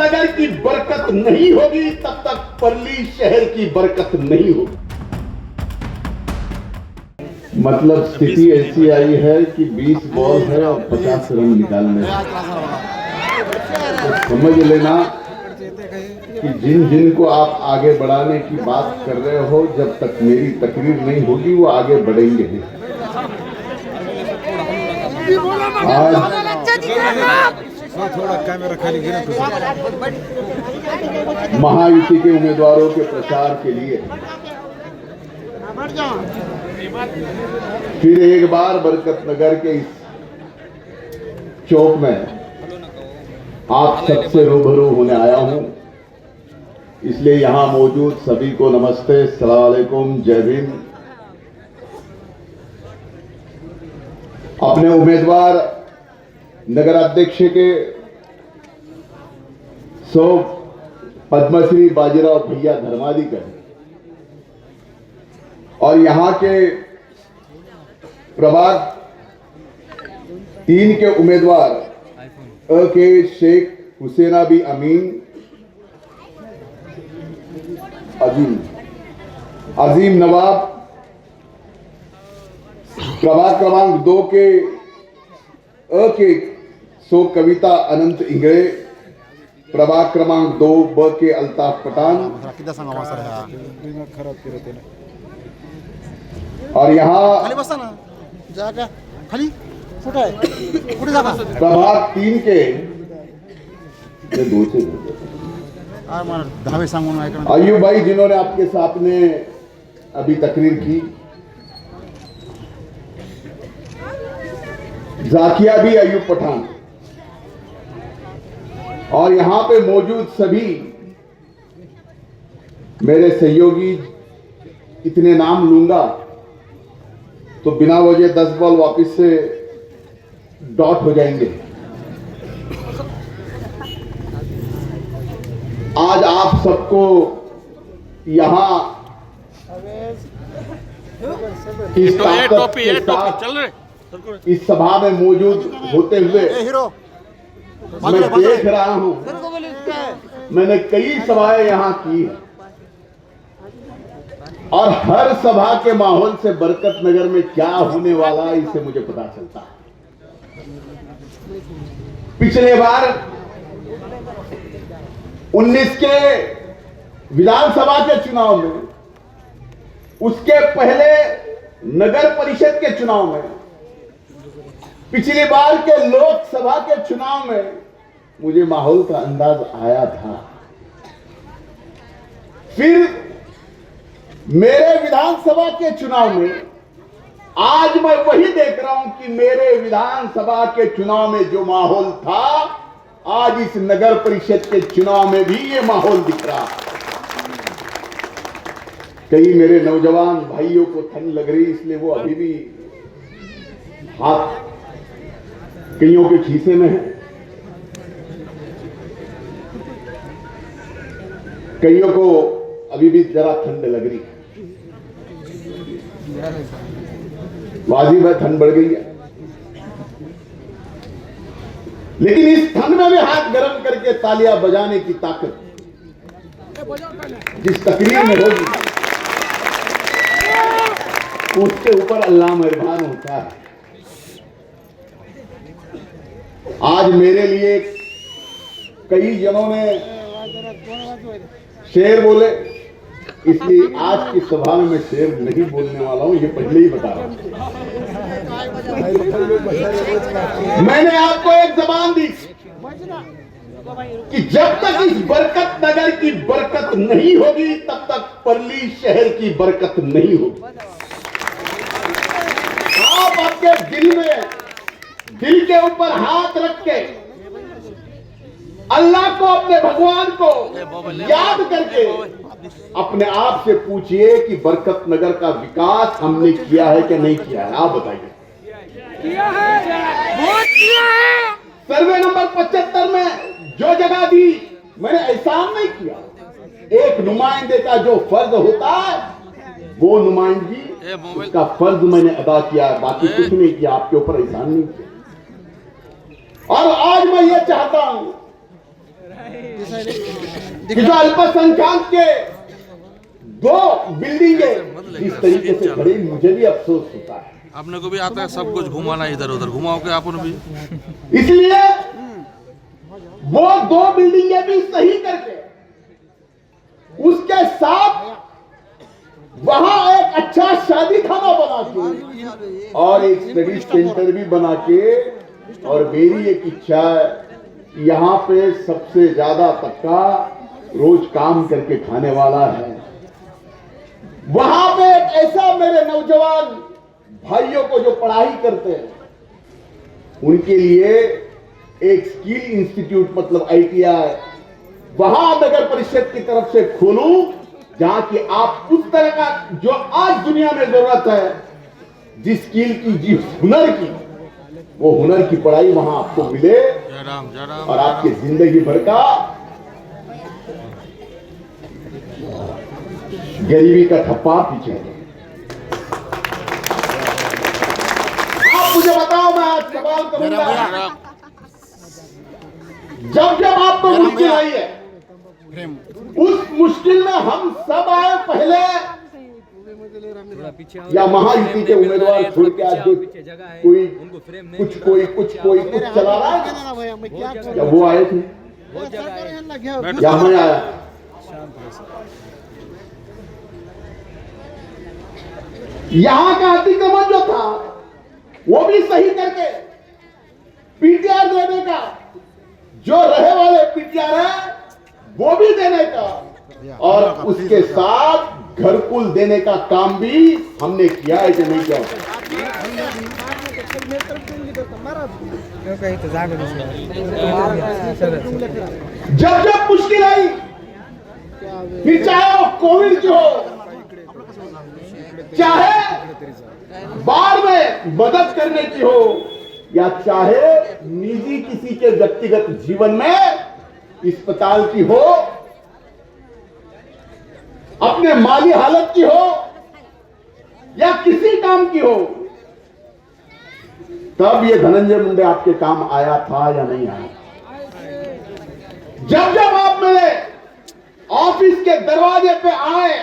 नगर की बरकत नहीं होगी तब तक परली शहर की बरकत नहीं होगी। मतलब स्थिति ऐसी आई है कि 20 बॉल है और 50 रन निकालने हैं। तो समझ लेना कि जिन जिन को आप आगे बढ़ाने की बात कर रहे हो, जब तक मेरी तकरीर नहीं होगी वो आगे बढ़ेंगे नहीं। महायुति के उम्मीदवारों के प्रचार के लिए फिर एक बार बरकतनगर के इस चौक में आप सबसे रूबरू होने आया हूं। इसलिए यहां मौजूद सभी को नमस्ते, अस्सलाम वालेकुम, जय भीम। अपने उम्मीदवार नगराध्यक्ष के सौ पद्मश्री बाजीराव भैया धर्माधिकारी और यहां के प्रभाग 3 के उम्मीदवार के शेख हुसैना बी अमीन, अजीम नवाब, प्रभाग क्रमांक 2 के सो कविता अनंत इंगळे, प्रभाग क्रमांक 2 ब के अल्ताफ पठान और यहाँ प्रभाग 3 के अयूब भाई जिन्होंने आपके सामने अभी तकरीर की, जाकिया भी अयूब पठान और यहां पे मौजूद सभी मेरे सहयोगी। इतने नाम लूंगा तो बिना वजह 10 बॉल वापस से डॉट हो जाएंगे। आज आप सबको यहां इस ताकत के साथ इस सभा में मौजूद होते हुए मैं देख रहा हूं, मैंने कई सभाएं यहां की है और हर सभा के माहौल से बरकतनगर में क्या होने वाला है इससे मुझे पता चलता है। पिछले बार 19 के विधानसभा के चुनाव में, उसके पहले नगर परिषद के चुनाव में, पिछली बार के लोकसभा के चुनाव में मुझे माहौल का अंदाज आया था। फिर मेरे विधानसभा के चुनाव में आज मैं वही देख रहा हूं कि मेरे विधानसभा के चुनाव में जो माहौल था, आज इस नगर परिषद के चुनाव में भी ये माहौल दिख रहा है। कई मेरे नौजवान भाइयों को ठंड लग रही, इसलिए वो अभी भी हाथ कईयों के खीसे में है, कईयों को अभी भी जरा ठंड लग रही है। वाजिब है, ठंड बढ़ गई है, लेकिन इस ठंड में भी हाथ गर्म करके तालियां बजाने की ताकत जिस तकरीर में होगी उसके ऊपर अल्लाह मेहरबान होता है। आज मेरे लिए कई जनों ने शेर बोले, इसलिए आज की सभा में मैं शेर नहीं बोलने वाला हूं, ये पहले ही बता रहा हूं। मैंने आपको एक जबान दी कि जब तक इस बरकतनगर की बरकत नहीं होगी तब तक परली शहर की बरकत नहीं होगी। आप आपके दिल के ऊपर हाथ रख के अल्लाह को, अपने भगवान को याद करके अपने आप से पूछिए कि बरकतनगर का विकास हमने किया है कि नहीं किया है। आप बताइए। किया है, बहुत किया है। सर्वे नंबर 75 में जो जगह दी मैंने एहसान नहीं किया। एक नुमाइंदे का जो फर्ज होता है वो नुमाइंदगी उसका फर्ज मैंने अदा किया, बाकी कुछ नहीं किया, आपके ऊपर एहसान नहीं किया। और आज मैं ये चाहता हूं कि जो अल्पसंख्यक के 2 बिल्डिंगें इस तरीके से खड़ी, मुझे भी अफसोस होता है। अपने को भी आता है सब कुछ घुमाना, इधर उधर घुमाओ के अपन भी। इसलिए वो 2 बिल्डिंगें भी सही करके उसके साथ वहां एक अच्छा शादी खाना बना के और एक स्टडी सेंटर भी बना के, और मेरी एक इच्छा है यहां पे सबसे ज्यादा तबका रोज काम करके खाने वाला है, वहां पे एक ऐसा मेरे नौजवान भाइयों को जो पढ़ाई करते हैं उनके लिए एक स्किल इंस्टीट्यूट मतलब ITI वहां नगर परिषद की तरफ से खोलूं, जहां की आप उस तरह का जो आज दुनिया में जरूरत है, जिस स्किल की, जिस हुनर की, वो हुनर की पढ़ाई वहां आपको मिले और आपकी जिंदगी भर का गरीबी का ठप्पा पीछे है। आप मुझे बताओ, मैं आज सवाल करूंगा, जब जब आपको मुश्किल आई है, उस मुश्किल में हम सब आए पहले, या महायुति के उम्मीदवार छोड़ के आज कोई कुछ चला रहा है, क्या वो आए थे या मैं आया? यहां का अतिक्रमण जो था वो भी सही करके PTR देने का, जो रहे वाले PTR है वो भी देने का, और उसके साथ घरकुल देने का काम भी हमने किया है कि नहीं किया? जब जब मुश्किल आई, फिर चाहे वो कोविड की हो, चाहे बाढ़ में मदद करने की हो, या चाहे निजी किसी के व्यक्तिगत जीवन में अस्पताल की हो, अपने माली हालत की हो, या किसी काम की हो, तब ये धनंजय मुंडे आपके काम आया था या नहीं आया? जब जब आप मेरे ऑफिस के दरवाजे पे आए,